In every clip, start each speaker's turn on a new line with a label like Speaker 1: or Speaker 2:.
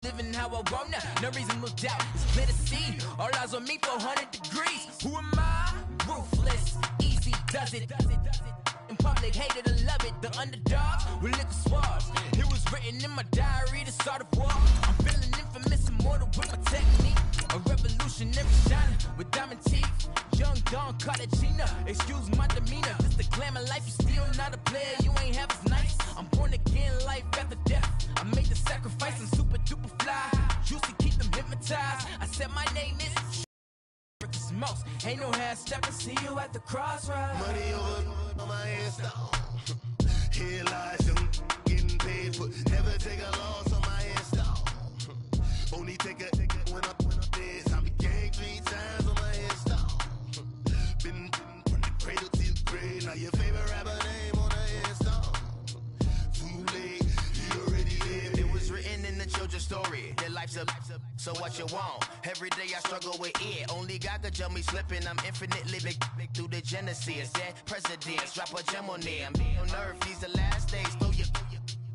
Speaker 1: living how I want now. No reasonable doubt. It's clear to see. All eyes on me, 400 degrees. Who am I? Ruthless. Easy does it. In public, hated or love it. The underdogs with liquor swabs. It was written in my diary to start a war. I'm feeling infamous, immortal with my technique. A revolutionary shiner with diamond teeth. Young Don Cartagena. Excuse my demeanor. This the glamour life. You still not a player. You ain't half as nice. I'm born again, life after death. I made the sacrifice and super duper fly. Juicy, keep them hypnotized. I said my name is most. Ain't no half stepping. See you at the crossroads.
Speaker 2: Money over on my headstone. Here lies young, getting paid, but never take a loss on my headstone. Only take a when I'm dead. I be gang 3 times on my headstone. Been from the cradle to the grave. Now your favorite rapper name on the headstone. Too late, you already lived.
Speaker 3: It was written in the children's story. Their life's a so what you want. Every day I struggle with it. Only God could jump me slipping. I'm infinitely big through the genesis. Dead presidents, drop a gem on there. I'm on earth, these the last days. Throw your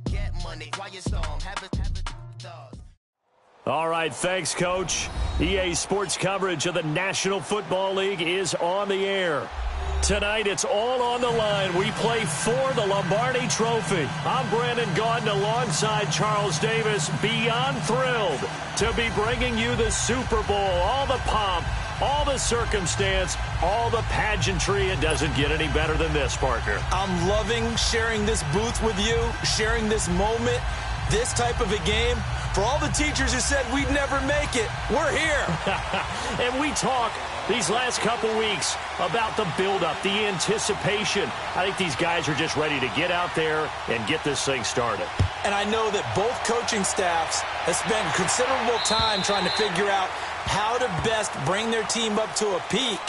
Speaker 3: get money, quiet storm, have it dogs.
Speaker 4: All right, thanks, Coach. EA Sports coverage of the National Football League is on the air. Tonight, it's all on the line. We play for the Lombardi Trophy. I'm Brandon Gaudin alongside Charles Davis. Beyond thrilled to be bringing you the Super Bowl. All the pomp, all the circumstance, all the pageantry. It doesn't get any better than this, partner.
Speaker 5: I'm loving sharing this booth with you, sharing this moment, this type of a game. For all the teachers who said we'd never make it, we're here.
Speaker 4: And we talk these last couple weeks about the buildup, the anticipation. I think these guys are just ready to get out there and get this thing started.
Speaker 5: And I know that both coaching staffs have spent considerable time trying to figure out how to best bring their team up to a peak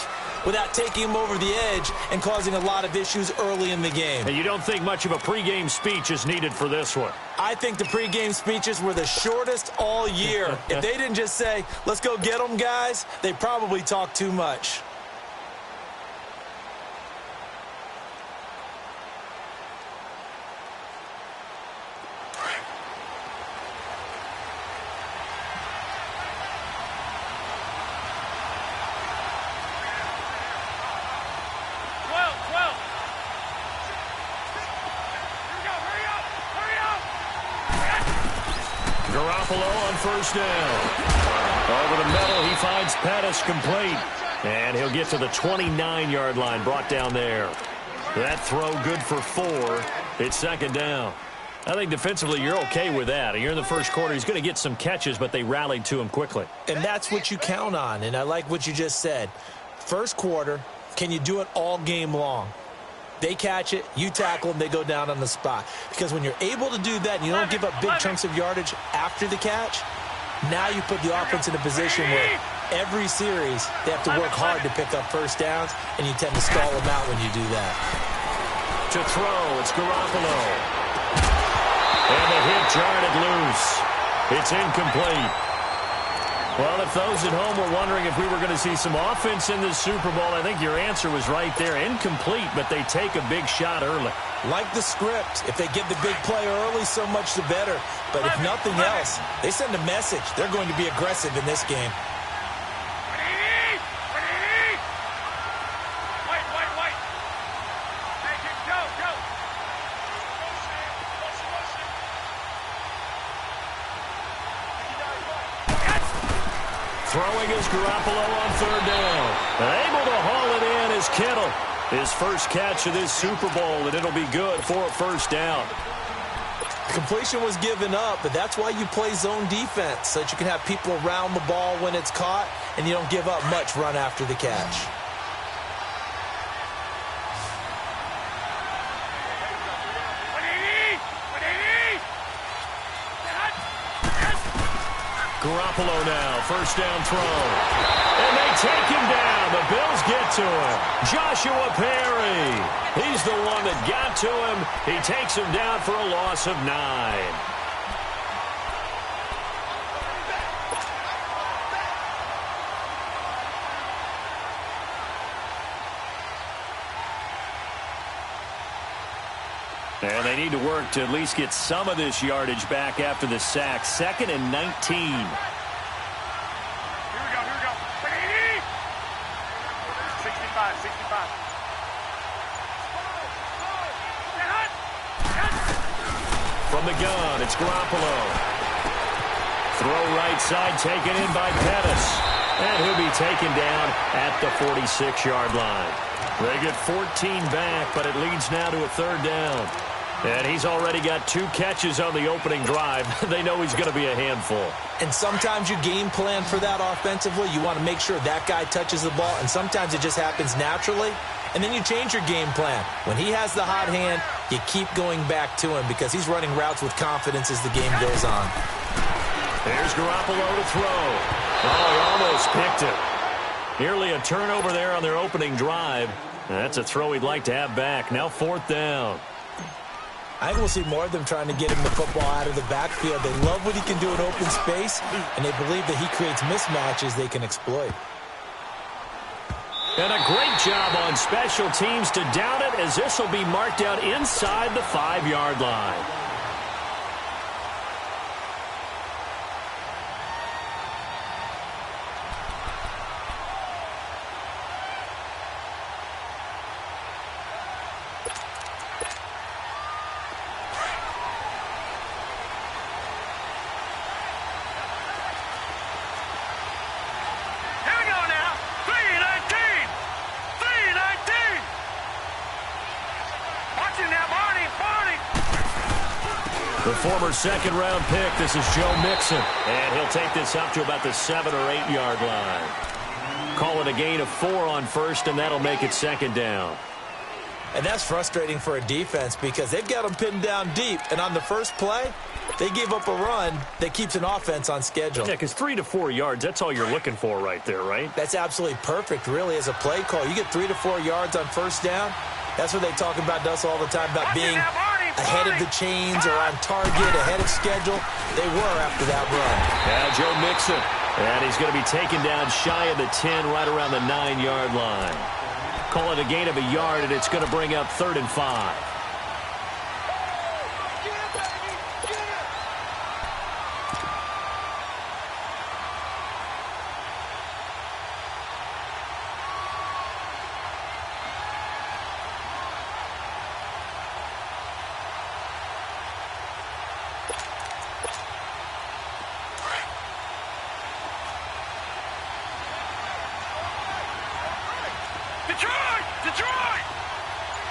Speaker 5: without taking them over the edge and causing a lot of issues early in the game.
Speaker 4: And you don't think much of a pregame speech is needed for this one?
Speaker 5: I think the pregame speeches were the shortest all year. If they didn't just say, let's go get them, guys, they probably talked too much.
Speaker 4: Garoppolo on first down. Over the middle, he finds Pettis complete. And he'll get to the 29-yard line, brought down there. That throw good for 4. It's second down. I think defensively you're okay with that. You're in the first quarter. He's going to get some catches, but they rallied to him quickly.
Speaker 5: And that's what you count on, and I like what you just said. First quarter, can you do it all game long? They catch it, you tackle them, they go down on the spot. Because when you're able to do that and you don't give up big chunks of yardage after the catch, now you put the offense in a position where every series they have to work hard to pick up first downs, and you tend to stall them out when you do that.
Speaker 4: To throw, it's Garoppolo. And the hit jarred it loose. It's incomplete. Well, if those at home were wondering if we were going to see some offense in this Super Bowl, I think your answer was right there. Incomplete, but they take a big shot early.
Speaker 5: Like the script. If they get the big play early, so much the better. But if nothing else, they send a message. They're going to be aggressive in this game.
Speaker 4: Throwing is Garoppolo on third down. And able to haul it in is Kittle. His first catch of this Super Bowl, and it'll be good for a first down.
Speaker 5: Completion was given up, but that's why you play zone defense, so that you can have people around the ball when it's caught, and you don't give up much run after the catch.
Speaker 4: Garoppolo now, first down throw. And they take him down. The Bills get to him. Joshua Perry. He's the one that got to him. He takes him down for a loss of 9. And they need to work to at least get some of this yardage back after the sack. 2nd and 19.
Speaker 6: Here we go. 65.
Speaker 4: From the gun, it's Garoppolo. Throw right side, taken in by Pettis. And he'll be taken down at the 46-yard line. They get 14 back, but it leads now to a 3rd down. And he's already got 2 catches on the opening drive. They know he's going to be a handful.
Speaker 5: And sometimes you game plan for that offensively. You want to make sure that guy touches the ball, and sometimes it just happens naturally. And then you change your game plan. When he has the hot hand, you keep going back to him because he's running routes with confidence as the game goes on.
Speaker 4: There's Garoppolo to throw. Oh, he almost picked it. Nearly a turnover there on their opening drive. That's a throw he'd like to have back. Now 4th down.
Speaker 5: I think we'll see more of them trying to get him the football out of the backfield. They love what he can do in open space, and they believe that he creates mismatches they can exploit.
Speaker 4: And a great job on special teams to down it, as this will be marked out inside the 5-yard line. The former 2nd-round pick, this is Joe Mixon. And he'll take this up to about the 7- or 8-yard line. Call it a gain of 4 on 1st, and that'll make it 2nd down.
Speaker 5: And that's frustrating for a defense because they've got them pinned down deep. And on the first play, they gave up a run that keeps an offense on schedule.
Speaker 4: Yeah, because 3 to 4 yards, that's all you're looking for right there, right?
Speaker 5: That's absolutely perfect, really, as a play call. You get 3 to 4 yards on 1st down. That's what they talk about us all the time, about being ahead of the chains or on target, ahead of schedule. They were after that run.
Speaker 4: Now Joe Mixon. And he's going to be taken down shy of the 10, right around the 9-yard line. Call it a gain of a yard, and it's going to bring up 3rd and 5.
Speaker 6: Detroit!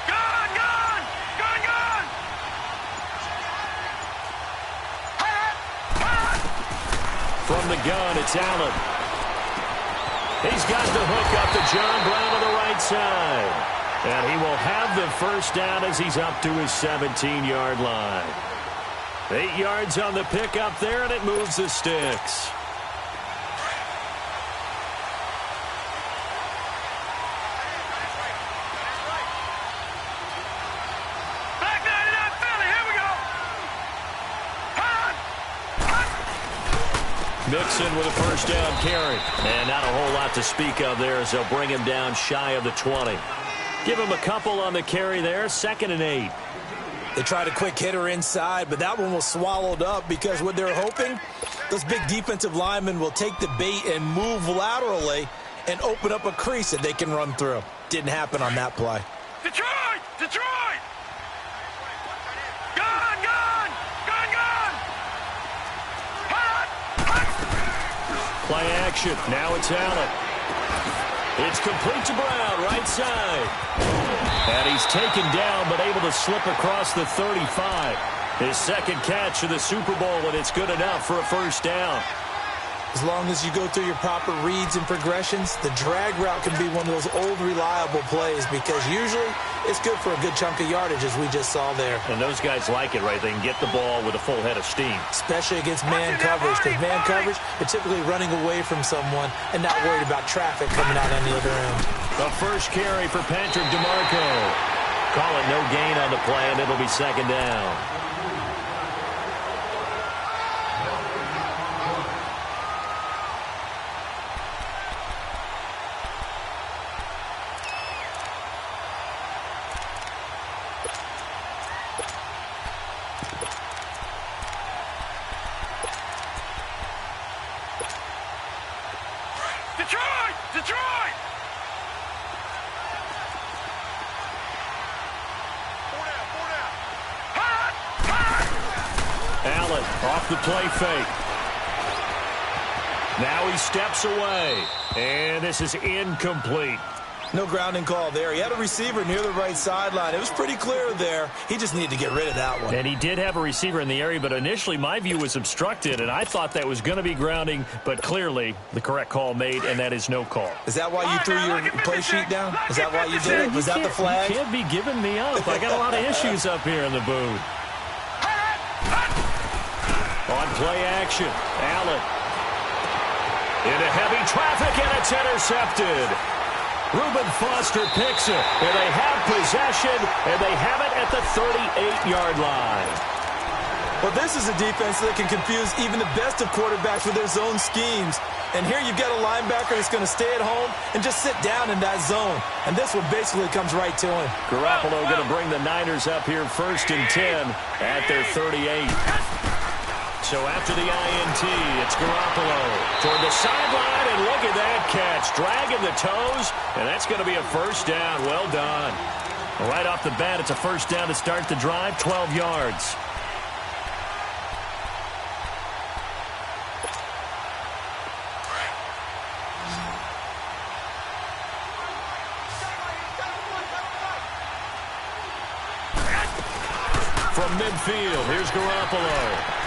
Speaker 6: Gone!
Speaker 4: From the gun, it's Allen. He's got the hook up to John Brown on the right side. And he will have the 1st down as he's up to his 17-yard line. 8 yards on the pickup there, and it moves the sticks. Mixon with a 1st down carry. And not a whole lot to speak of there as they'll bring him down shy of the 20. Give him a couple on the carry there. 2nd and 8.
Speaker 5: They tried a quick hitter inside, but that one was swallowed up because what they're hoping, those big defensive linemen will take the bait and move laterally and open up a crease that they can run through. Didn't happen on that play.
Speaker 6: Detroit!
Speaker 4: Play action. Now it's Allen. It's complete to Brown, right side. And he's taken down, but able to slip across the 35. His 2nd catch of the Super Bowl, and it's good enough for a 1st down.
Speaker 5: As long as you go through your proper reads and progressions, the drag route can be one of those old reliable plays because usually it's good for a good chunk of yardage, as we just saw there.
Speaker 4: And those guys like it, right? They can get the ball with a full head of steam.
Speaker 5: Especially against man coverage, because man coverage, they're typically running away from someone and not worried about traffic coming out on the other end.
Speaker 4: The 1st carry for Patrick DeMarco. Call it no gain on the play, and it'll be 2nd down. Off the play fake. Now he steps away. And this is incomplete.
Speaker 5: No grounding call there. He had a receiver near the right sideline. It was pretty clear there. He just needed to get rid of that one.
Speaker 4: And he did have a receiver in the area, but initially my view was obstructed, and I thought that was going to be grounding, but clearly the correct call made, and that is no call.
Speaker 5: Is that why you threw your play sheet down? Is that why you did it? Was that the flag?
Speaker 4: You can't be giving me up. I got a lot of issues up here in the booth. On play action, Allen. Into heavy traffic, and it's intercepted. Reuben Foster picks it, and they have possession, and they have it at the 38-yard line.
Speaker 5: Well, this is a defense that can confuse even the best of quarterbacks with their zone schemes. And here you've got a linebacker that's going to stay at home and just sit down in that zone. And this one basically comes right to him.
Speaker 4: Garoppolo going to bring the Niners up here 1st and 10 at their 38. So after the INT, it's Garoppolo toward the sideline, and look at that catch. Dragging the toes, and that's going to be a first down. Well done. Right off the bat, it's a first down to start the drive, 12 yards. From midfield, here's Garoppolo.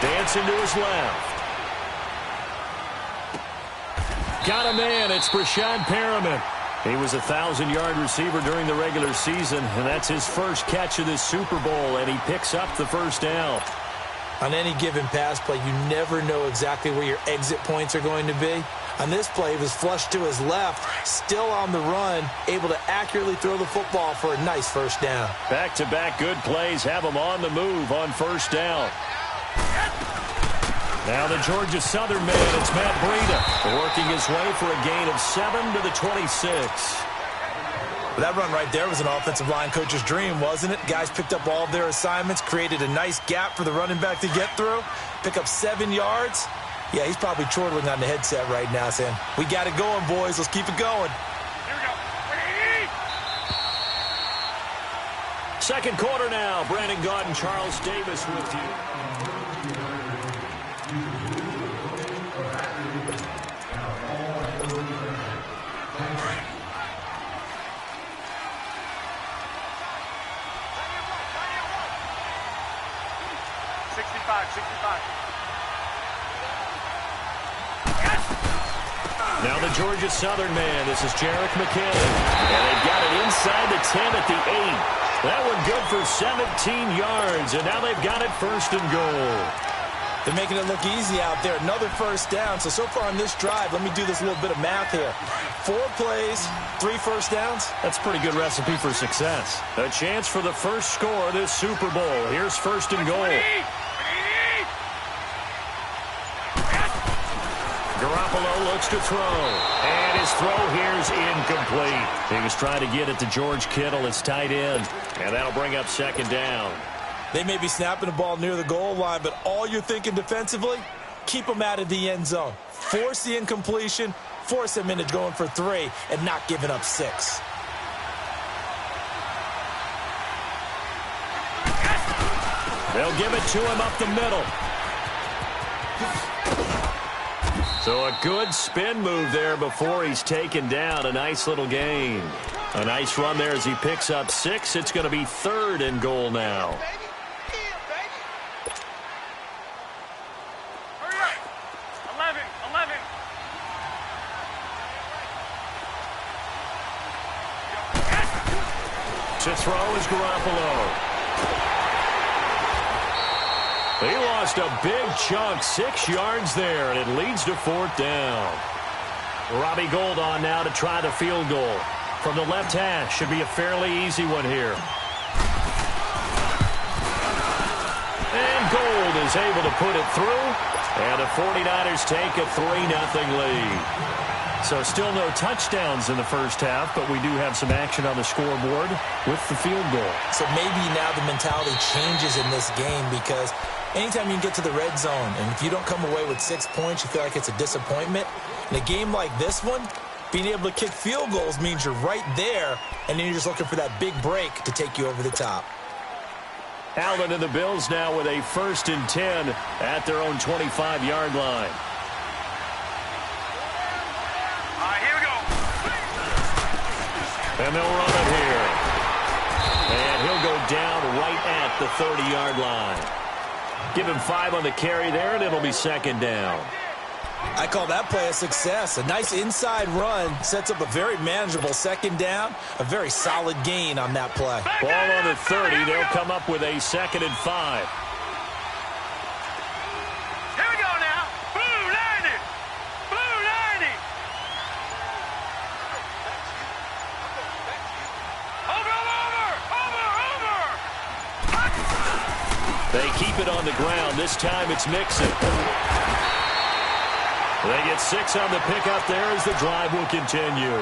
Speaker 4: Dancing to his left. Got a man. It's Brashad Perriman. He was a 1,000-yard receiver during the regular season, and that's his first catch of this Super Bowl, and he picks up the first down.
Speaker 5: On any given pass play, you never know exactly where your exit points are going to be. On this play, he was flushed to his left, still on the run, able to accurately throw the football for a nice first down.
Speaker 4: Back-to-back good plays have him on the move on first down. Now the Georgia Southern man, it's Matt Breida, working his way for a gain of 7 to the 26.
Speaker 5: Well, that run right there was an offensive line coach's dream, wasn't it? Guys picked up all of their assignments, created a nice gap for the running back to get through, pick up 7 yards. Yeah, he's probably chortling on the headset right now saying, we got it going, boys. Let's keep it going.
Speaker 6: Here we go.
Speaker 4: Second quarter now. Brandon Gaudin, Charles Davis with you. Now the Georgia Southern man, this is Jerick McKinnon. And they've got it inside the 10 at the 8. That one good for 17 yards, and now they've got it 1st and goal.
Speaker 5: They're making it look easy out there. Another first down. So far on this drive, let me do this little bit of math here. 4 plays, 3 first downs.
Speaker 4: That's a pretty good recipe for success. A chance for the first score of this Super Bowl. Here's 1st and goal. Garoppolo looks to throw, and his throw here's incomplete. He was trying to get it to George Kittle, his tight end, and that'll bring up 2nd down.
Speaker 5: They may be snapping the ball near the goal line, but all you're thinking defensively, keep them out of the end zone. Force the incompletion, force them into going for 3, and not giving up 6.
Speaker 4: They'll give it to him up the middle. So a good spin move there before he's taken down. A nice little gain. A nice run there as he picks up 6. It's going to be 3rd and goal now.
Speaker 6: Hurry up. 11.
Speaker 4: To throw is Garoppolo. He lost a big chunk, 6 yards there, and it leads to 4th down. Robbie Gould on now to try the field goal. From the left hash, should be a fairly easy one here. And Gould is able to put it through, and the 49ers take a 3-0 lead. So still no touchdowns in the first half, but we do have some action on the scoreboard with the field goal.
Speaker 5: So maybe now the mentality changes in this game because anytime you can get to the red zone, and if you don't come away with 6 points, you feel like it's a disappointment. In a game like this one, being able to kick field goals means you're right there, and then you're just looking for that big break to take you over the top.
Speaker 4: Allen and the Bills now with a 1st and 10 at their own 25-yard line.
Speaker 6: All right, here we go.
Speaker 4: And they'll run it here. And he'll go down right at the 30-yard line. Give him 5 on the carry there, and it'll be 2nd down.
Speaker 5: I call that play a success. A nice inside run sets up a very manageable 2nd down. A very solid gain on that play.
Speaker 4: Ball on the 30. They'll come up with a 2nd and 5.
Speaker 6: Here we go now. Blue 90. Blue 90. Over.
Speaker 4: They keep it on the ground. This time it's Mixon. They get 6 on the pickup there as the drive will continue.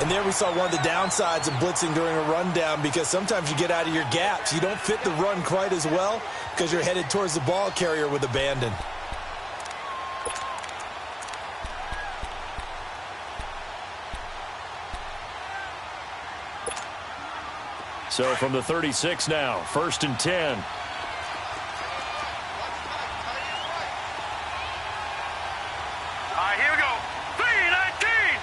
Speaker 5: And there we saw one of the downsides of blitzing during a rundown, because sometimes you get out of your gaps. You don't fit the run quite as well because you're headed towards the ball carrier with abandon.
Speaker 4: So from the 36 now, 1st and 10.
Speaker 6: Here we go. 319.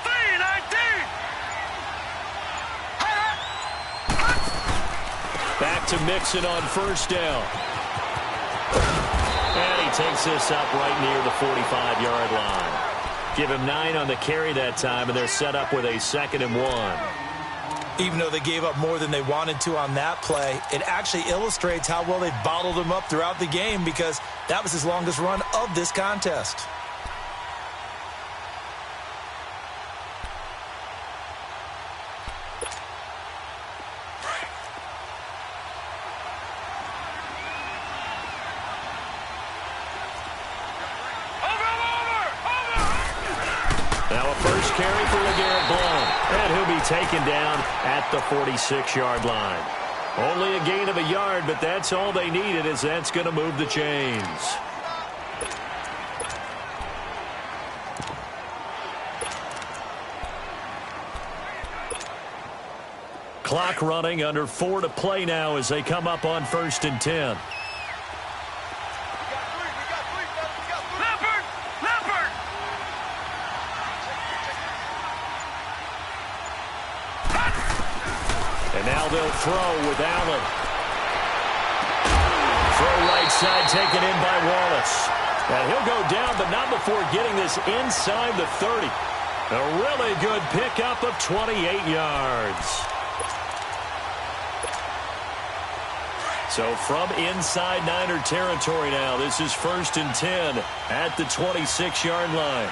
Speaker 6: 319.
Speaker 4: Back to Mixon on 1st down. And he takes this up right near the 45-yard line. Give him 9 on the carry that time, and they're set up with a 2nd and 1.
Speaker 5: Even though they gave up more than they wanted to on that play, it actually illustrates how well they bottled him up throughout the game, because that was his longest run of this contest.
Speaker 4: Carry for LeGarrette Blount, and he'll be taken down at the 46-yard line. Only a gain of a yard, but that's all they needed, as that's going to move the chains. Clock running, under 4 to play now as they come up on 1st and 10. Now they'll throw with Allen. Throw right side taken in by Wallace. And he'll go down, but not before getting this inside the 30. A really good pickup of 28 yards. So from inside Niner territory now, this is 1st and 10 at the 26-yard line.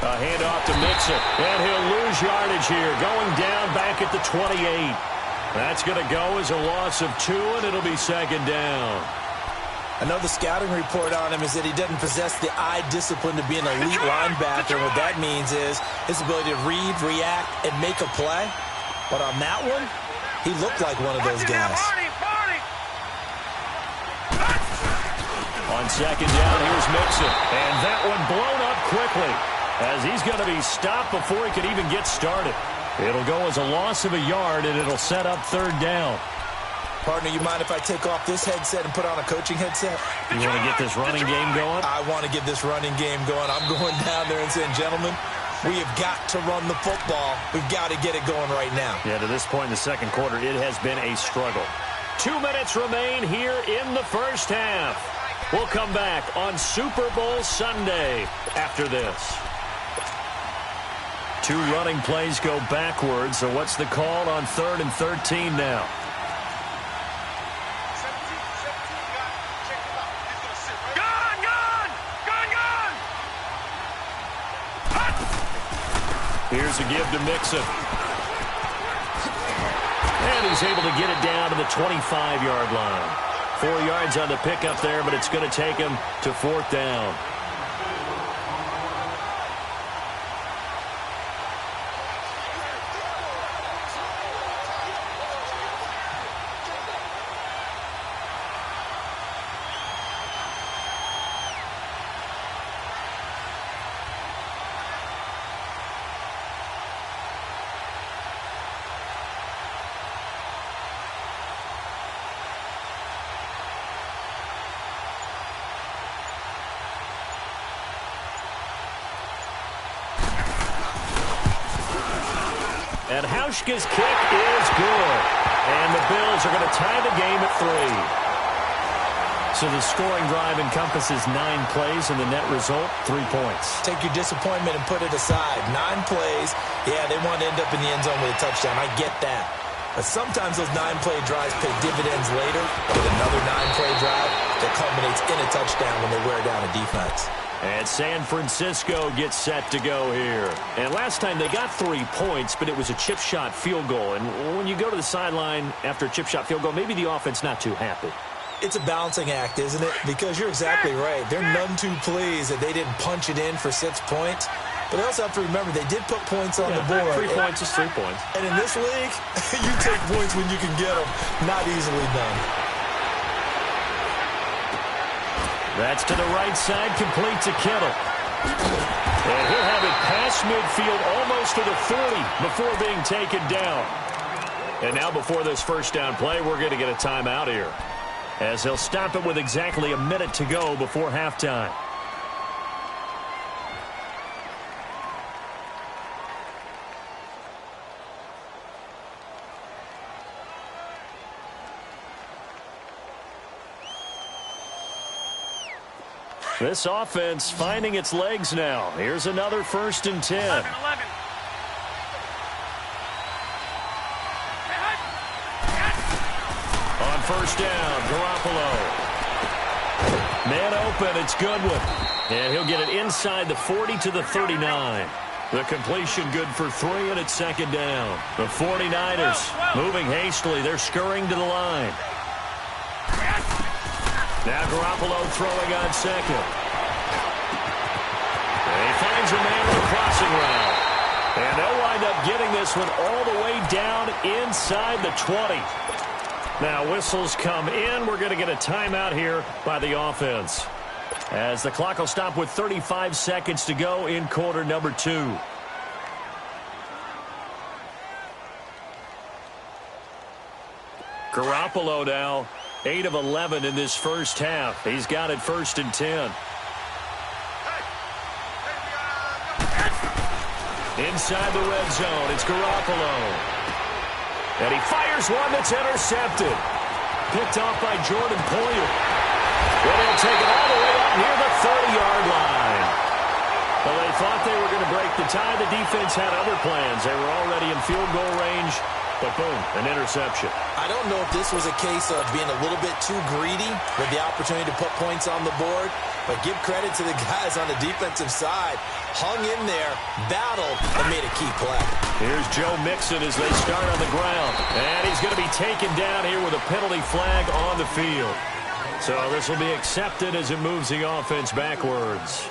Speaker 4: A handoff to Mixon, and he'll lose yardage here, going down back at the 28. That's going to go as a loss of 2, and it'll be 2nd down.
Speaker 5: I know the scouting report on him is that he doesn't possess the eye discipline to be an elite linebacker. What that means is his ability to read, react, and make a play. But on that one, he looked like one of those guys.
Speaker 4: On 2nd down, here's Mixon. And that one blown up quickly, as he's going to be stopped before he could even get started. It'll go as a loss of a yard, and it'll set up 3rd down.
Speaker 5: Partner, you mind if I take off this headset and put on a coaching headset?
Speaker 4: You want to get this running game going?
Speaker 5: I want to get this running game going. I'm going down there and saying, gentlemen, we have got to run the football. We've got to get it going right now.
Speaker 4: Yeah, to this point in the 2nd quarter, it has been a struggle. 2 minutes remain here in the 1st half. We'll come back on Super Bowl Sunday after this. 2 running plays go backwards, so what's the call on 3rd and 13 now? Here's a give to Mixon. And he's able to get it down to the 25-yard line. 4 yards on the pickup there, but it's going to take him to 4th down. And Hauschka's kick is good. And the Bills are going to tie the game at 3. So the scoring drive encompasses 9 plays, and the net result, 3 points.
Speaker 5: Take your disappointment and put it aside. 9 plays. Yeah, they want to end up in the end zone with a touchdown. I get that. But sometimes those 9-play drives pay dividends later with another 9-play drive that culminates in a touchdown when they wear down a defense.
Speaker 4: And San Francisco gets set to go here. And last time they got 3 points, but it was a chip shot field goal. And when you go to the sideline after a chip shot field goal, maybe the offense not too happy.
Speaker 5: It's a balancing act, isn't it? Because you're exactly right. They're none too pleased that they didn't punch it in for 6 points. But they also have to remember they did put points on the board.
Speaker 4: 3 points is 3 points.
Speaker 5: And in this league, you take points when you can get them. Not easily done.
Speaker 4: That's to the right side, complete to Kittle. And he'll have it past midfield almost to the 40 before being taken down. And now before this first down play, we're going to get a timeout here, as he'll stop it with exactly a minute to go before halftime. This offense finding its legs now. Here's another 1st and 10.
Speaker 6: 11.
Speaker 4: On first down, Garoppolo. Man open, it's Goodwin. And he'll get it inside the 40 to the 39. The completion good for 3, and it's 2nd down. The 49ers moving hastily. They're scurrying to the line. Now Garoppolo throwing on 2nd. And he finds a man on the crossing route. And they'll wind up getting this one all the way down inside the 20. Now whistles come in. We're going to get a timeout here by the offense, as the clock will stop with 35 seconds to go in quarter number 2. Garoppolo now 8 of 11 in this first half. He's got it 1st and 10. Inside the red zone, it's Garoppolo. And he fires one that's intercepted. Picked off by Jordan Poyer. Well, they'll take it all the way up near the 30-yard line. Well, they thought they were going to break the tie. The defense had other plans. They were already in field goal range. But boom, an interception.
Speaker 5: I don't know if this was a case of being a little bit too greedy with the opportunity to put points on the board, but give credit to the guys on the defensive side. Hung in there, battled, and made a key play.
Speaker 4: Here's Joe Mixon as they start on the ground. And he's going to be taken down here with a penalty flag on the field. So this will be accepted as it moves the offense backwards.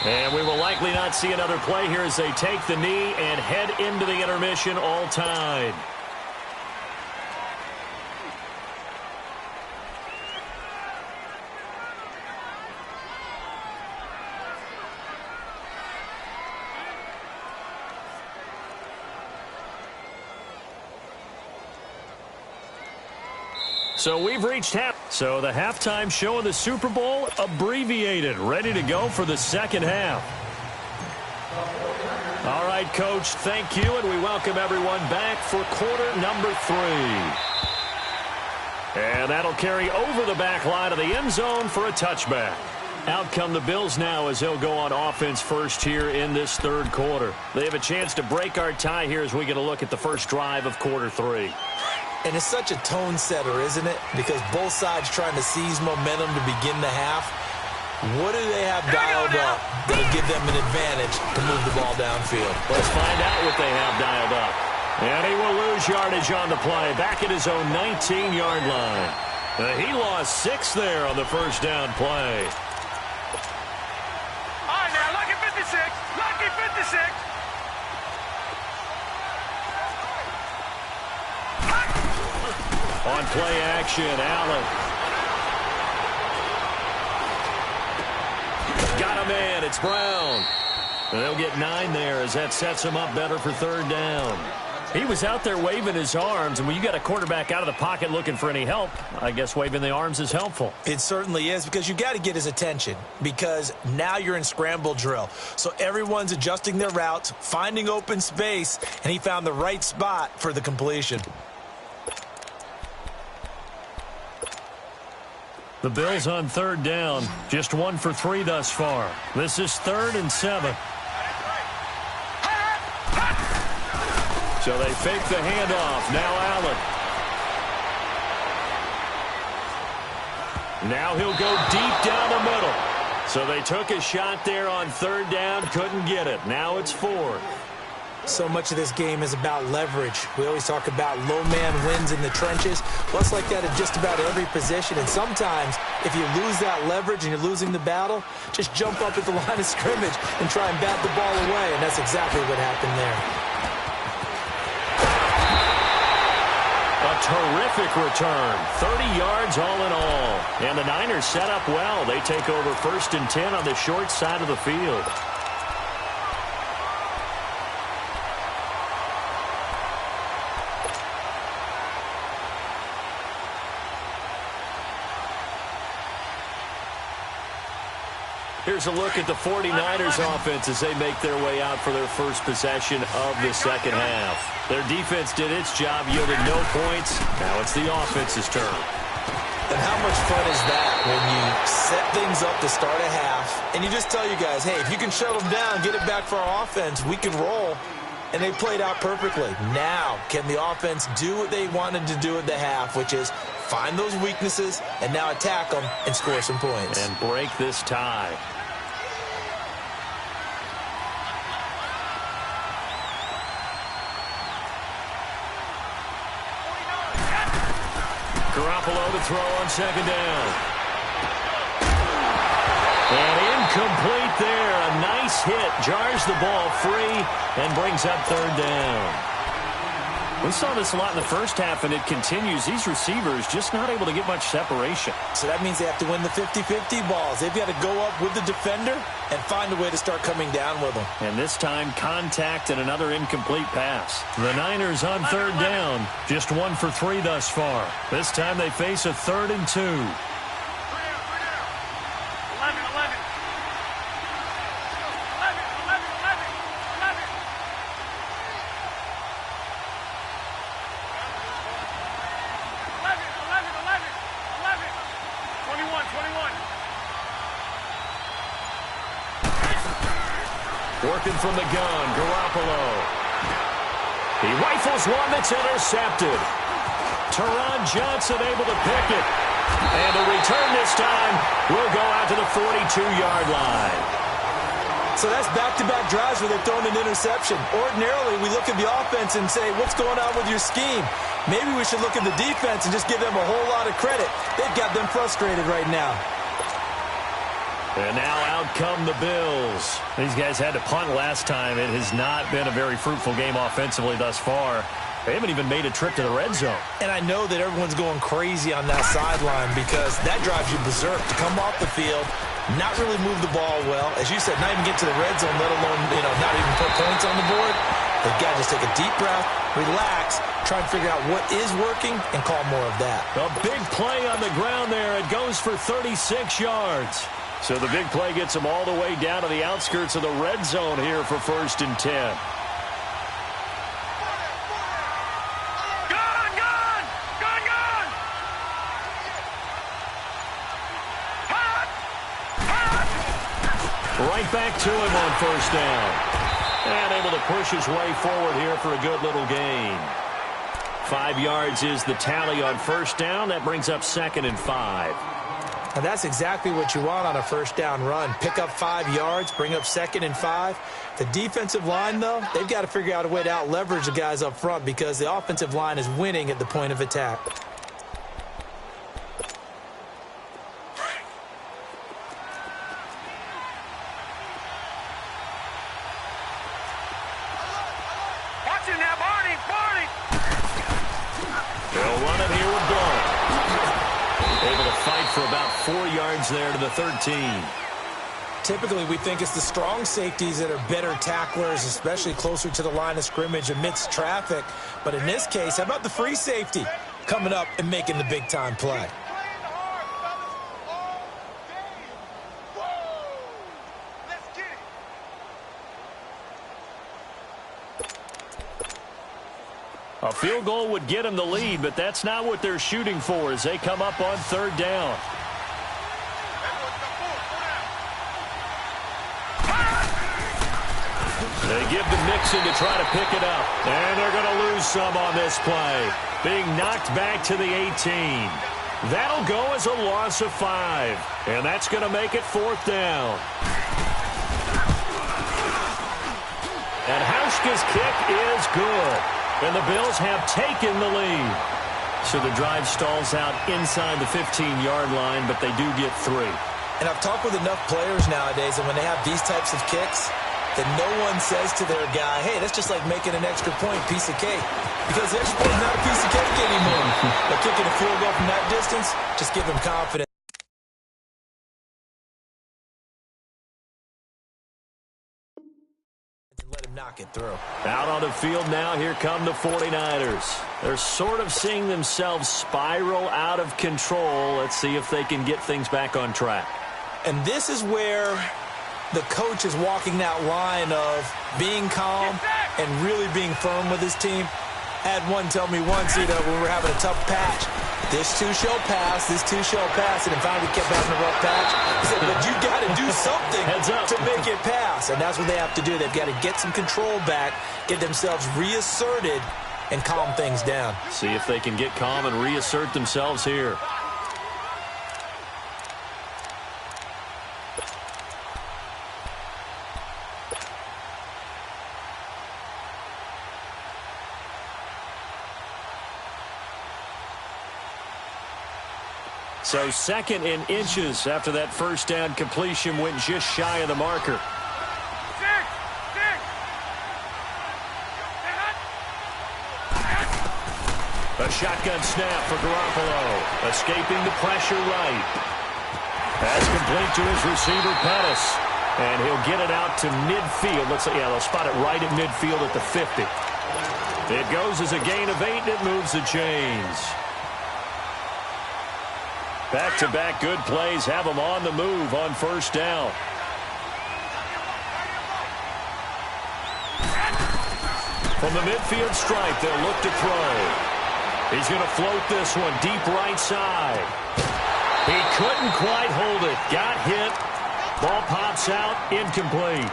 Speaker 4: And we will likely not see another play here as they take the knee and head into the intermission, all tied. So we've reached half. So the halftime show of the Super Bowl abbreviated, ready to go for the second half. All right, Coach, thank you, and we welcome everyone back for quarter number 3. And that'll carry over the back line of the end zone for a touchback. Out come the Bills now as they'll go on offense first here in this third quarter. They have a chance to break our tie here as we get a look at the first drive of quarter 3.
Speaker 5: And it's such a tone setter, isn't it? Because both sides trying to seize momentum to begin the half. What do they have dialed up that'll give them an advantage to move the ball downfield?
Speaker 4: Let's find out what they have dialed up. And he will lose yardage on the play, back at his own 19-yard line. He lost 6 there on the first down play.
Speaker 6: All right, now, lucky 56. Lucky 56.
Speaker 4: On play action, Allen. Got a man, it's Brown. And they'll get 9 there as that sets them up better for third down. He was out there waving his arms, and when you got a quarterback out of the pocket looking for any help, I guess waving the arms is helpful.
Speaker 5: It certainly is, because you got to get his attention, because now you're in scramble drill. So everyone's adjusting their routes, finding open space, and he found the right spot for the completion.
Speaker 4: The Bills on third down, just 1 for 3 thus far. This is 3rd and 7. So they fake the handoff. Now Allen. Now he'll go deep down the middle. So they took a shot there on 3rd down, couldn't get it. Now it's 4th.
Speaker 5: So much of this game is about leverage. We always talk about low man wins in the trenches. Well, it's like that in just about every position. And sometimes, if you lose that leverage and you're losing the battle, just jump up at the line of scrimmage and try and bat the ball away. And that's exactly what happened there.
Speaker 4: A terrific return. 30 yards all in all. And the Niners set up well. They take over 1st and 10 on the short side of the field. Here's a look at the 49ers offense as they make their way out for their first possession of the second half. Their defense did its job, yielded no points. Now it's the offense's turn.
Speaker 5: And how much fun is that when you set things up to start a half and you just tell you guys, hey, if you can shut them down, get it back for our offense, we can roll. And they played out perfectly. Now, can the offense do what they wanted to do at the half, which is find those weaknesses and now attack them and score some points.
Speaker 4: And break this tie. Garoppolo to throw on 2nd down. And incomplete there. A nice hit. Jars the ball free and brings up 3rd down. We saw this a lot in the first half, and it continues. These receivers just not able to get much separation.
Speaker 5: So that means they have to win the 50-50 balls. They've got to go up with the defender and find a way to start coming down with them.
Speaker 4: And this time, contact and another incomplete pass. The Niners on 3rd down. Just 1 for 3 thus far. This time they face a 3rd and 2.
Speaker 6: 21.
Speaker 4: Working from the gun, Garoppolo. He rifles one that's intercepted. Teron Johnson able to pick it. And the return this time will go out to the 42-yard line.
Speaker 5: So that's back-to-back drives where they've thrown an interception. Ordinarily, we look at the offense and say, what's going on with your scheme? Maybe we should look at the defense and just give them a whole lot of credit. They've got them frustrated right now.
Speaker 4: And now out come the Bills. These guys had to punt last time. It has not been a very fruitful game offensively thus far. They haven't even made a trip to the red zone.
Speaker 5: And I know that everyone's going crazy on that sideline because that drives you berserk to come off the field, not really move the ball well. As you said, not even get to the red zone, let alone, not even put points on the board. They've got to just take a deep breath, relax, try and figure out what is working, and call more of that.
Speaker 4: A big play on the ground there. It goes for 36 yards. So the big play gets them all the way down to the outskirts of the red zone here for 1st and 10. Right back to him on 1st down. And able to push his way forward here for a good little gain. 5 yards is the tally on 1st down. That brings up 2nd and 5.
Speaker 5: And that's exactly what you want on a 1st down run. Pick up 5 yards, bring up 2nd and 5. The defensive line, though, they've got to figure out a way to out-leverage the guys up front because the offensive line is winning at the point of attack.
Speaker 4: They'll run it here with Blount. Able to fight for about 4 yards there to the 13.
Speaker 5: Typically, we think it's the strong safeties that are better tacklers, especially closer to the line of scrimmage amidst traffic. But in this case, how about the free safety coming up and making the big-time play?
Speaker 4: A field goal would get them the lead, but that's not what they're shooting for as they come up on third down. They give to Mixon to try to pick it up. And they're going to lose some on this play. Being knocked back to the 18. That'll go as a loss of 5. And that's going to make it fourth down. And Hauschka's kick is good. And the Bills have taken the lead. So the drive stalls out inside the 15-yard line, but they do get 3.
Speaker 5: And I've talked with enough players nowadays, and when they have these types of kicks, that no one says to their guy, hey, that's just like making an extra point, piece of cake. Because the extra point is not a piece of cake anymore. But kicking a field goal from that distance, just give them confidence. Let him knock it through.
Speaker 4: Out on the field now, here come the 49ers. They're sort of seeing themselves spiral out of control. Let's see if they can get things back on track.
Speaker 5: And this is where the coach is walking that line of being calm and really being firm with his team. I had one tell me once, when we were having a tough patch, this too shall pass, this too shall pass, and finally kept having a rough patch. He said, but you got to do something to make it pass, and that's what they have to do. They've got to get some control back, get themselves reasserted, and calm things down.
Speaker 4: See if they can get calm and reassert themselves here. So 2nd and inches after that first down completion went just shy of the marker. A shotgun snap for Garoppolo. Escaping the pressure right. Pass complete to his receiver, Pettis. And he'll get it out to midfield. They'll spot it right at midfield at the 50. It goes as a gain of 8, and it moves the chains. Back-to-back good plays have them on the move on first down. From the midfield stripe, they'll look to throw. He's going to float this one deep right side. He couldn't quite hold it. Got hit. Ball pops out. Incomplete.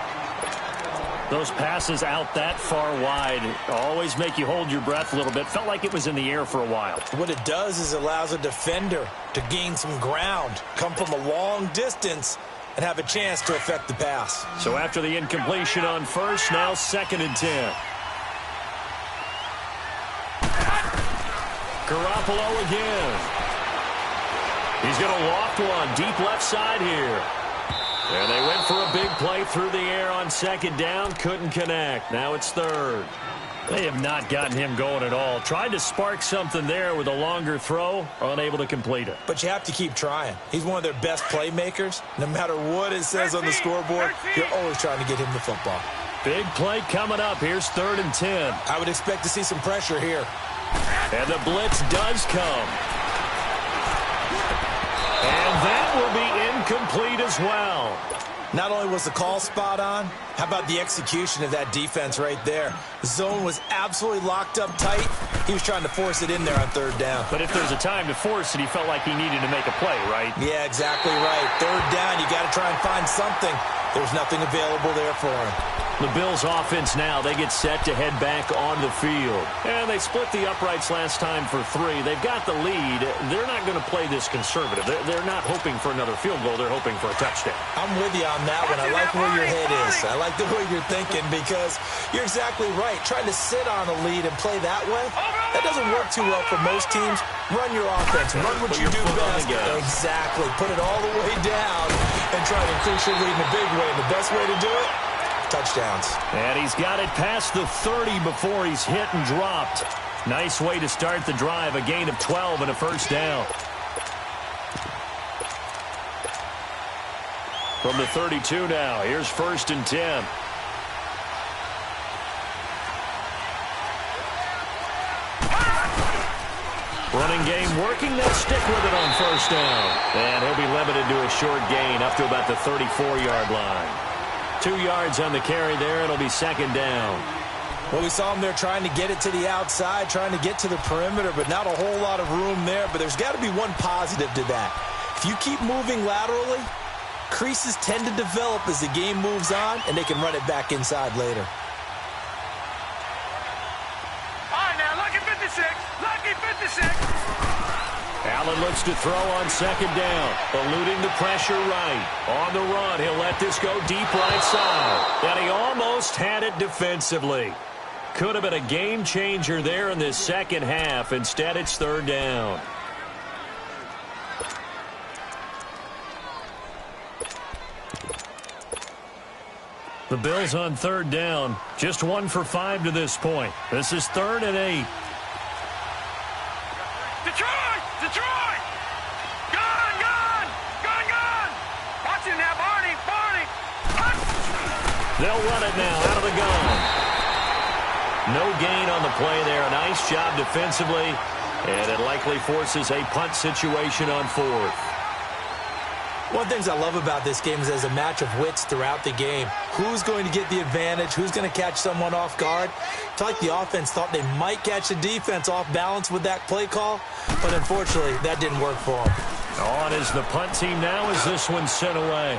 Speaker 4: Those passes out that far wide always make you hold your breath a little bit. Felt like it was in the air for a while.
Speaker 5: What it does is it allows a defender to gain some ground, come from a long distance, and have a chance to affect the pass.
Speaker 4: So after the incompletion on first, now 2nd and 10. Garoppolo again. He's going to loft one deep left side here. And they went for a big play through the air on 2nd down. Couldn't connect. Now it's 3rd. They have not gotten him going at all. Tried to spark something there with a longer throw. Unable to complete it.
Speaker 5: But you have to keep trying. He's one of their best playmakers. No matter what it says on the scoreboard, you're always trying to get him the football.
Speaker 4: Big play coming up. Here's 3rd and 10.
Speaker 5: I would expect to see some pressure here.
Speaker 4: And the blitz does come. And that will be incomplete as well.
Speaker 5: Not only was the call spot on, how about the execution of that defense right there? The zone was absolutely locked up tight. He was trying to force it in there on 3rd down.
Speaker 4: But if there's a time to force it, he felt like he needed to make a play, right?
Speaker 5: Yeah, exactly right. 3rd down, you got to try and find something. There's nothing available there for him.
Speaker 4: The Bills offense now, they get set to head back on the field. And they split the uprights last time for 3. They've got the lead. They're not going to play this conservative. They're not hoping for another field goal. They're hoping for a touchdown.
Speaker 5: I'm with you on that one. I like where your head is. I like the way you're thinking because you're exactly right. Trying to sit on a lead and play that way, that doesn't work too well for most teams. Run your offense. Run what you do best. Exactly. Put it all the way down and try to increase your lead in a big way. And the best way to do it, touchdowns.
Speaker 4: And he's got it past the 30 before he's hit and dropped. Nice way to start the drive. A gain of 12 and a first down. From the 32 now, here's 1st and 10. Running game working. They'll stick with it on 1st down. And he'll be limited to a short gain up to about the 34-yard line. 2 yards on the carry there. It'll be 2nd down.
Speaker 5: Well, we saw him there trying to get it to the outside, trying to get to the perimeter, but not a whole lot of room there. But there's got to be one positive to that. If you keep moving laterally, creases tend to develop as the game moves on, and they can run it back inside later.
Speaker 6: All right, now, lucky 56. Lucky 56.
Speaker 4: Allen looks to throw on 2nd down. Eluding the pressure right. On the run, he'll let this go deep right side. And he almost had it defensively. Could have been a game changer there in this second half. Instead, it's 3rd down. The Bills on 3rd down. Just 1 for 5 to this point. This is 3rd and 8.
Speaker 6: Detroit! Detroit! Gone! Gone! Gone! Gone! Watch it now, Barney! Barney!
Speaker 4: They'll run it now out of the gun. No gain on the play there. A nice job defensively. And it likely forces a punt situation on 4th.
Speaker 5: One of the things I love about this game is there's a match of wits throughout the game. Who's going to get the advantage? Who's going to catch someone off guard? It's like the offense thought they might catch the defense off balance with that play call, but unfortunately, that didn't work for them.
Speaker 4: On is the punt team now as this one's sent away.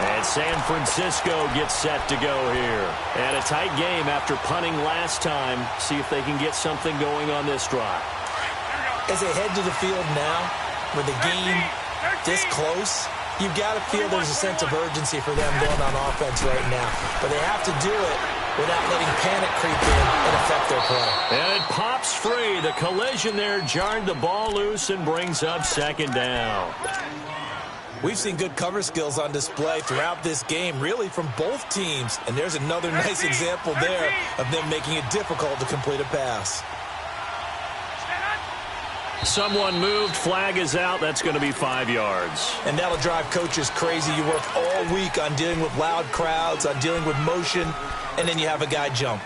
Speaker 4: And San Francisco gets set to go here. And a tight game after punting last time. See if they can get something going on this drive.
Speaker 5: As they head to the field now, with the game this close, you've got to feel there's a sense of urgency for them going on offense right now. But they have to do it without letting panic creep in and affect their play.
Speaker 4: And it pops free. The collision there jarred the ball loose and brings up 2nd down.
Speaker 5: We've seen good cover skills on display throughout this game, really from both teams. And there's another nice example there of them making it difficult to complete a pass.
Speaker 4: Someone moved. Flag is out. That's going to be 5 yards.
Speaker 5: And that'll drive coaches crazy. You work all week on dealing with loud crowds, on dealing with motion, and then you have a guy jump.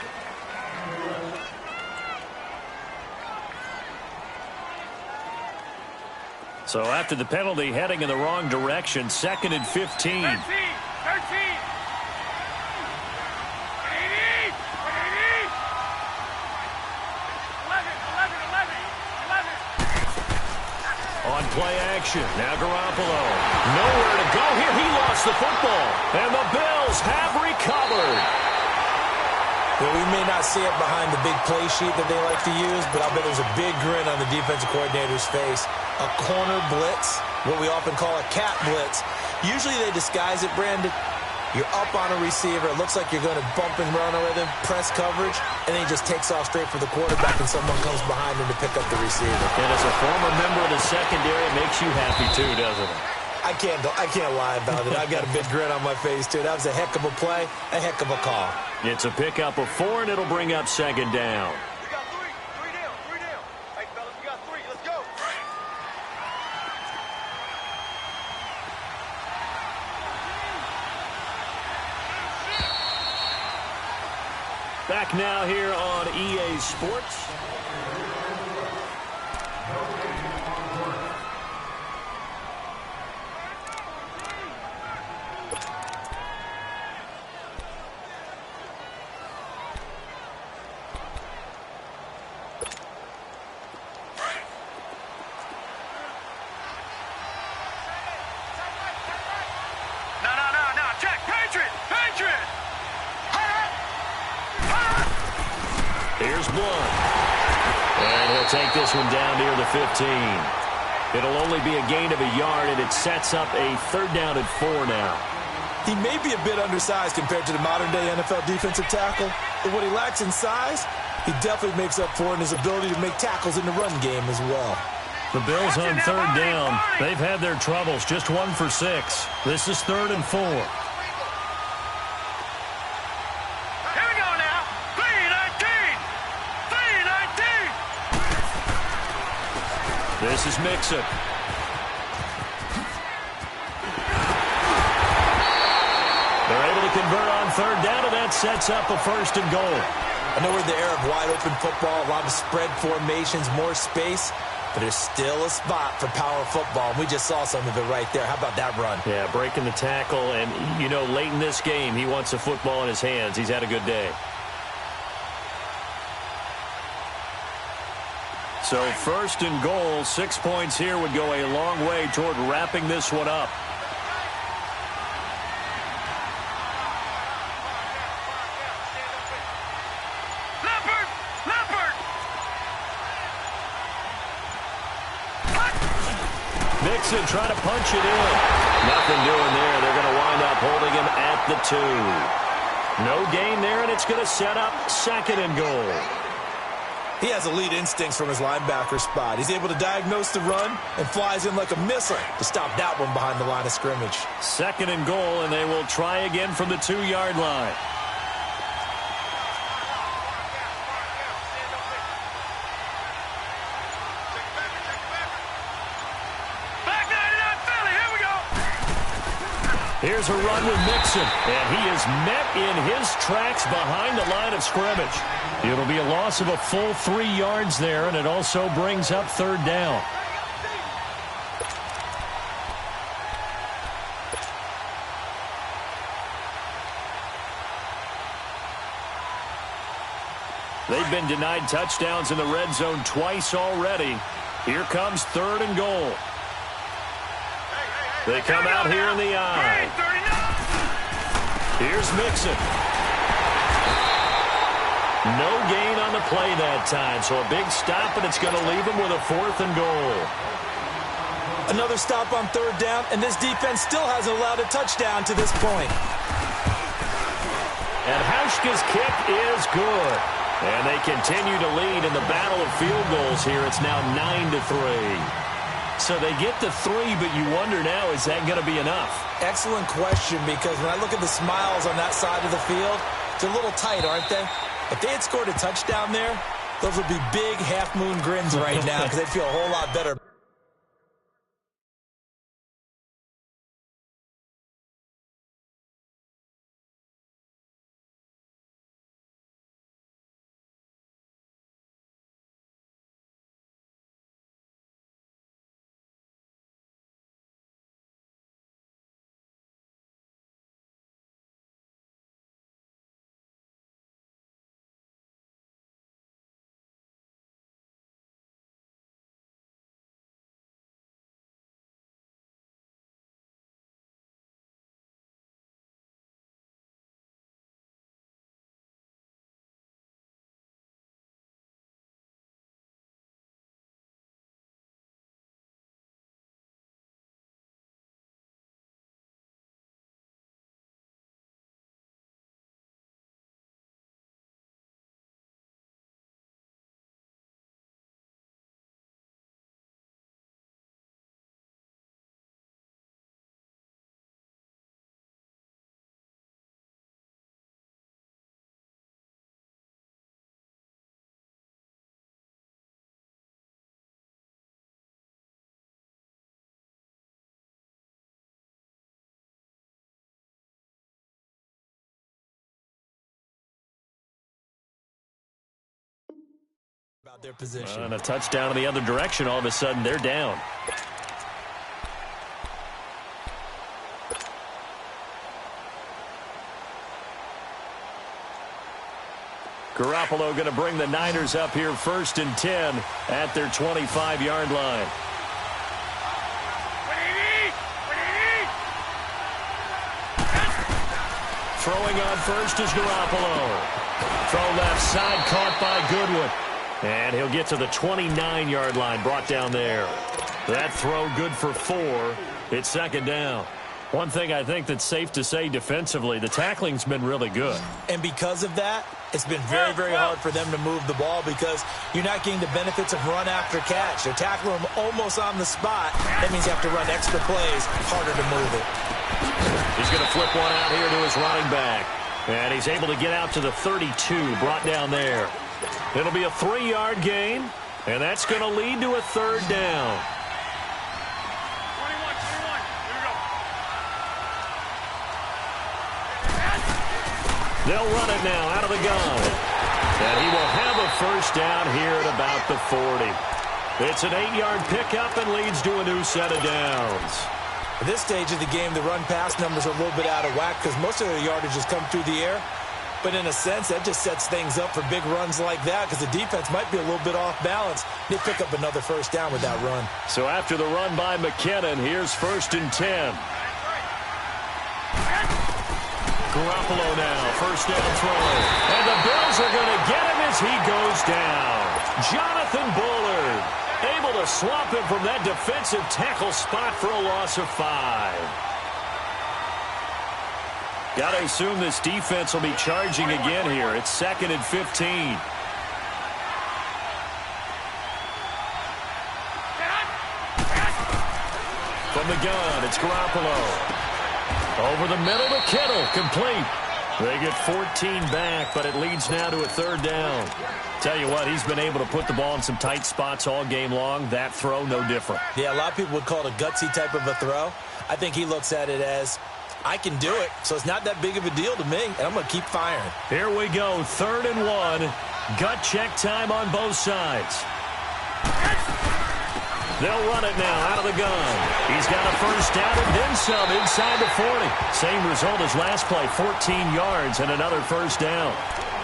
Speaker 4: So after the penalty, heading in the wrong direction, 2nd and 15.
Speaker 6: 13. 11.
Speaker 4: On play action, now Garoppolo. Nowhere to go here. He lost the football. And the Bills have recovered.
Speaker 5: Well, we may not see it behind the big play sheet that they like to use, but I'll bet there's a big grin on the defensive coordinator's face. A corner blitz, what we often call a cat blitz. Usually they disguise it, Brandon. You're up on a receiver. It looks like you're going to bump and run with him, press coverage, and then he just takes off straight for the quarterback, and someone comes behind him to pick up the receiver.
Speaker 4: And as a former member of the secondary, it makes you happy too, doesn't it?
Speaker 5: I can't lie about it. I've got a big grin on my face, too. That was a heck of a play, a heck of a call.
Speaker 4: It's a pickup of 4, and it'll bring up 2nd down.
Speaker 6: We got 3. 3 down. 3 down. Hey, fellas, we got 3. Let's go.
Speaker 4: Back now here on EA Sports. Here's Blunt. And he'll take this one down near the 15. It'll only be a gain of a yard, and it sets up a 3rd down and 4 now.
Speaker 5: He may be a bit undersized compared to the modern-day NFL defensive tackle, but what he lacks in size, he definitely makes up for in his ability to make tackles in the run game as well.
Speaker 4: The Bills on 3rd down. They've had their troubles, just 1 for 6. This is 3rd and 4. This is Mixon. They're able to convert on third down, and that sets up a 1st and goal.
Speaker 5: I know we're in the era of wide-open football, a lot of spread formations, more space, but there's still a spot for power football, and we just saw some of it right there. How about that run?
Speaker 4: Yeah, breaking the tackle, and, you know, late in this game, he wants the football in his hands. He's had a good day. So 1st and goal, 6 points here would go a long way toward wrapping this one up. Mixon trying to punch it in. Nothing doing there. They're going to wind up holding him at the 2. No gain there, and it's going to set up 2nd and goal.
Speaker 5: He has elite instincts from his linebacker spot. He's able to diagnose the run and flies in like a missile to stop that one behind the line of scrimmage.
Speaker 4: 2nd and goal, and they will try again from the 2-yard line. Here's a run with Mixon, and he is met in his tracks behind the line of scrimmage. It'll be a loss of a full 3 yards there, and it also brings up 3rd down. They've been denied touchdowns in the red zone twice already. Here comes 3rd and goal. They come out here in the eye. Here's Mixon. No gain on the play that time, so a big stop, and it's going to leave him with a 4th and goal.
Speaker 5: Another stop on 3rd down, and this defense still hasn't allowed a touchdown to this point.
Speaker 4: And Hauschka's kick is good. And they continue to lead in the battle of field goals here. It's now 9-3. So they get to 3, but you wonder now, is that going to be enough?
Speaker 5: Excellent question, because when I look at the smiles on that side of the field, they're a little tight, aren't they? If they had scored a touchdown there, those would be big half-moon grins right now because they'd feel a whole lot better. About their position.
Speaker 4: And a touchdown in the other direction, all of a sudden they're down. Garoppolo going to bring the Niners up here 1st and 10 at their 25-yard line. Throwing on first is Garoppolo. Throw left side, caught by Goodwin. And he'll get to the 29-yard line, brought down there. That throw good for 4. It's 2nd down. One thing I think that's safe to say defensively, the tackling's been really good.
Speaker 5: And because of that, it's been very, very hard for them to move the ball because you're not getting the benefits of run after catch. They're tackling him almost on the spot. That means you have to run extra plays, harder to move it.
Speaker 4: He's going to flip one out here to his running back. And he's able to get out to the 32, brought down there. It'll be a 3-yard gain. And that's going to lead to a third down.
Speaker 6: 21, here we go.
Speaker 4: They'll run it now out of the gun. And he will have a first down here at about the 40. It's an 8-yard pickup and leads to a new set of downs.
Speaker 5: At this stage of the game, the run-pass numbers are a little bit out of whack because most of their yardage has come through the air. But in a sense, that just sets things up for big runs like that because the defense might be a little bit off balance. They pick up another first down with that run.
Speaker 4: So after the run by McKinnon, here's 1st and 10. Garoppolo now, first down throw. And the Bills are going to get him as he goes down. Jonathan Bullard able to swamp him from that defensive tackle spot for a loss of 5. Got to assume this defense will be charging again here. It's 2nd and 15. From the gun, it's Garoppolo. Over the middle to Kittle, complete. They get 14 back, but it leads now to a third down. Tell you what, he's been able to put the ball in some tight spots all game long. That throw, no different.
Speaker 5: Yeah, a lot of people would call it a gutsy type of a throw. I think he looks at it as, I can do it, so it's not that big of a deal to me, and I'm going to keep firing.
Speaker 4: Here we go, 3rd and 1. Gut check time on both sides. They'll run it now out of the gun. He's got a first down and then some inside the 40. Same result as last play, 14 yards and another first down.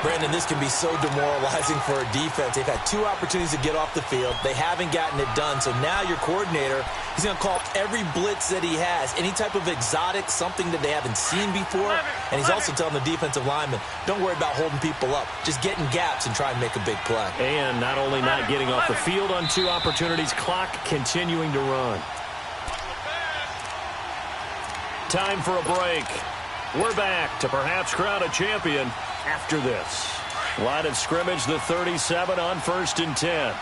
Speaker 5: Brandon, this can be so demoralizing for a defense. They've had 2 opportunities to get off the field. They haven't gotten it done. So now your coordinator, he's going to call every blitz that he has, any type of exotic, something that they haven't seen before. And he's also telling the defensive lineman, don't worry about holding people up. Just get in gaps and try and make a big play.
Speaker 4: And not only not getting off the field on 2 opportunities, clock continuing to run. Time for a break. We're back to perhaps crown a champion after this. Line of scrimmage, the 37 on 1st and 10.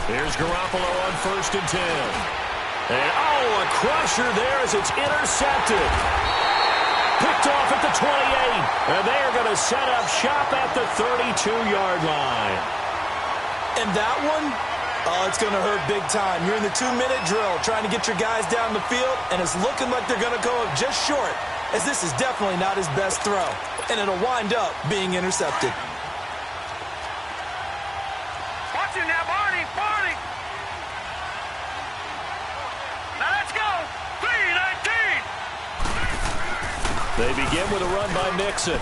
Speaker 4: Here's Garoppolo on 1st and 10. And, oh, a crusher there as it's intercepted. Picked off at the 28. And they're going to set up shop at the 32-yard line.
Speaker 5: And that one, oh, it's going to hurt big time. You're in the 2-minute drill trying to get your guys down the field, and it's looking like they're going to go up just short, as this is definitely not his best throw. And it'll wind up being intercepted.
Speaker 6: Watch it now, Barney. Now let's go. 3-19.
Speaker 4: They begin with a run by Mixon.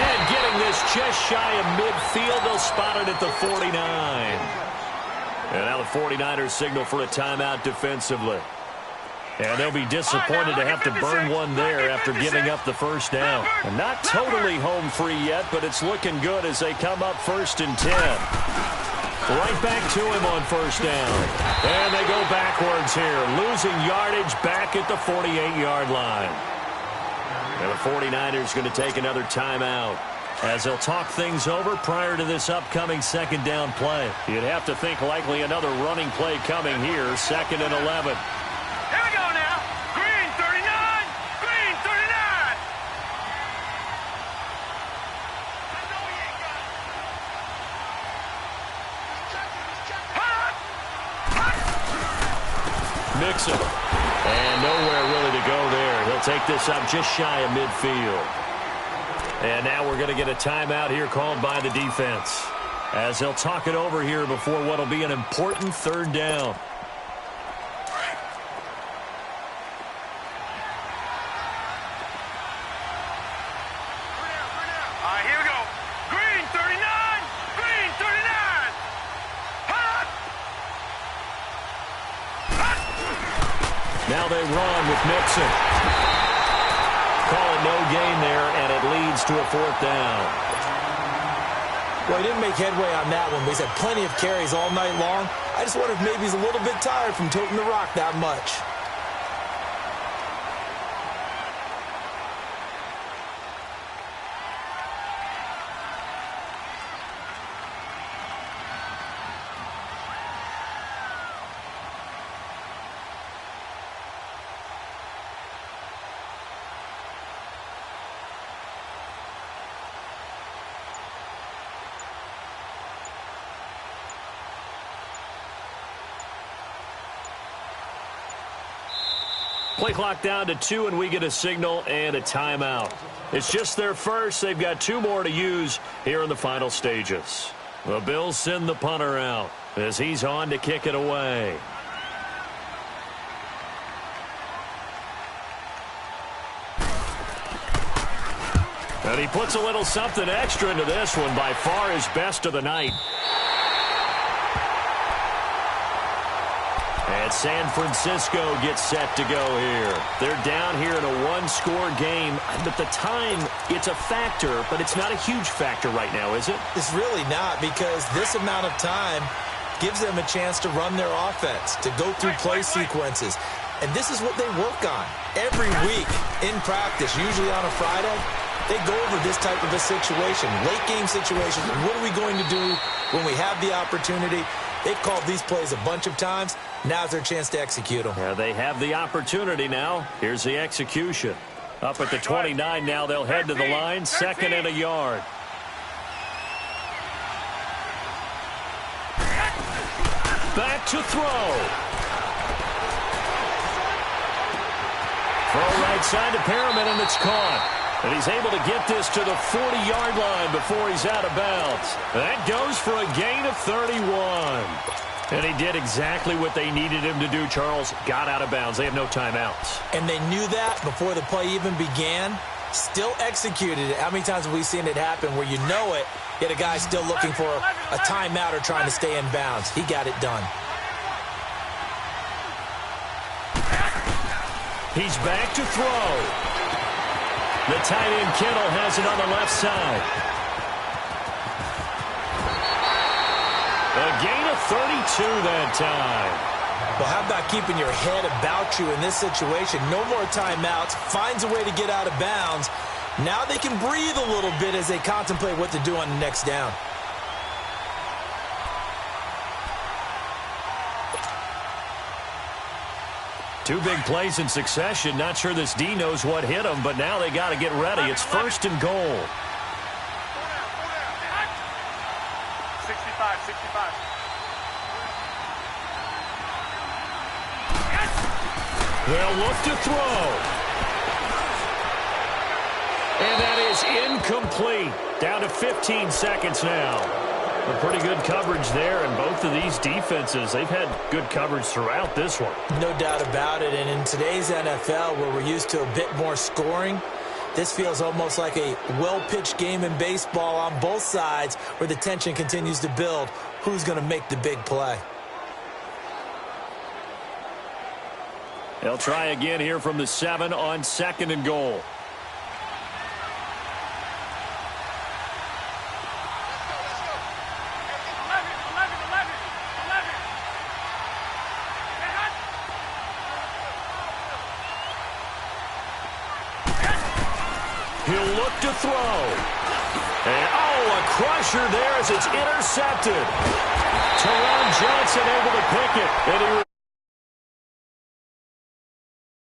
Speaker 4: And getting this just shy of midfield, they'll spot it at the 49. And now the 49ers signal for a timeout defensively. And they'll be disappointed to have to burn one there after giving up the first down. And not totally home free yet, but it's looking good as they come up 1st and 10. Right back to him on first down. And they go backwards here, losing yardage back at the 48-yard line. And the 49ers going to take another timeout as they'll talk things over prior to this upcoming 2nd down play. You'd have to think likely another running play coming here, 2nd and 11.
Speaker 6: Here we go now. Green 39. Green 39.
Speaker 4: Mixon. And nowhere really to go there. He'll take this up just shy of midfield. And now we're going to get a timeout here called by the defense as they'll talk it over here before what will be an important 3rd down.
Speaker 6: Here we go. Green 39. Green 39. Hot.
Speaker 4: Now they run with Mixon. Call it no gain there, and it leads to a 4th down.
Speaker 5: Well, he didn't make headway on that one, but he's had plenty of carries all night long. I just wonder if maybe he's a little bit tired from toting the rock that much.
Speaker 4: Play clock down to 2, and we get a signal and a timeout. It's just their first. They've got 2 more to use here in the final stages. The Bills send the punter out as he's on to kick it away. And he puts a little something extra into this one, by far his best of the night. And San Francisco gets set to go here. They're down here in a 1-score game, but the time, it's a factor, but it's not a huge factor right now, is it?
Speaker 5: It's really not, because this amount of time gives them a chance to run their offense, to go through play sequences. And this is what they work on every week in practice, usually on a Friday. They go over this type of a situation, late-game situation. What are we going to do when we have the opportunity? They've called these plays a bunch of times. Now's their chance to execute them.
Speaker 4: Yeah, they have the opportunity now. Here's the execution. Up at the 29 now, they'll head to the line, 2nd and a yard. Back to throw. Throw right side to Perriman, and it's caught. And he's able to get this to the 40-yard line before he's out of bounds. That goes for a gain of 31. And he did exactly what they needed him to do, Charles. Got out of bounds. They have no timeouts.
Speaker 5: And they knew that before the play even began. Still executed it. How many times have we seen it happen where you know it, yet a guy's still looking for a timeout or trying to stay in bounds? He got it done.
Speaker 4: He's back to throw. The tight end, Kittle, has it on the left side. A gain of 32 that time.
Speaker 5: Well, how about keeping your head about you in this situation? No more timeouts. Finds a way to get out of bounds. Now they can breathe a little bit as they contemplate what to do on the next down.
Speaker 4: Two big plays in succession. Not sure this D knows what hit him, but now they got to get ready. It's 1st and goal.
Speaker 6: 65.
Speaker 4: They'll look to throw. And that is incomplete. Down to 15 seconds now. A pretty good coverage there, and both of these defenses, they've had good coverage throughout this one.
Speaker 5: No doubt about it, and in today's NFL, where we're used to a bit more scoring, this feels almost like a well-pitched game in baseball on both sides where the tension continues to build. Who's going to make the big play?
Speaker 4: They'll try again here from the 7 on 2nd and goal. He'll look to throw. And, a crusher there as it's intercepted. Teron Johnson able to pick it. And he